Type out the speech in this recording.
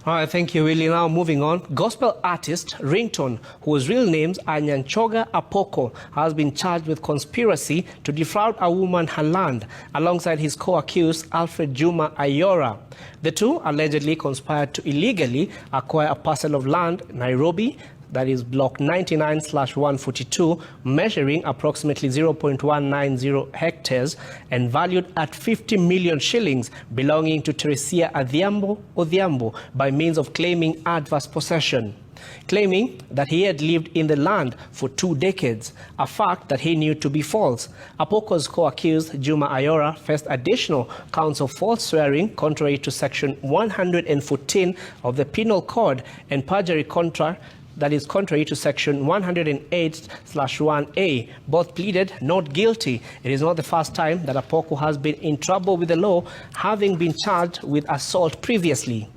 All right, thank you, Willie. Now moving on, gospel artist Ringtone, whose real names are Apoko, has been charged with conspiracy to defraud a woman her land, alongside his co-accused Alfred Juma Ayora. The two allegedly conspired to illegally acquire a parcel of land in Nairobi, that is block 99/142, measuring approximately 0.190 hectares and valued at 50 million shillings, belonging to Teresia Odhiambo by means of claiming adverse possession, claiming that he had lived in the land for 2 decades, a fact that he knew to be false. Apoko's co-accused Juma Ayora faced additional counts of false swearing contrary to section 114 of the Penal Code and perjury that is contrary to section 108/1A. Both pleaded not guilty. It is not the first time that Apoko has been in trouble with the law, having been charged with assault previously.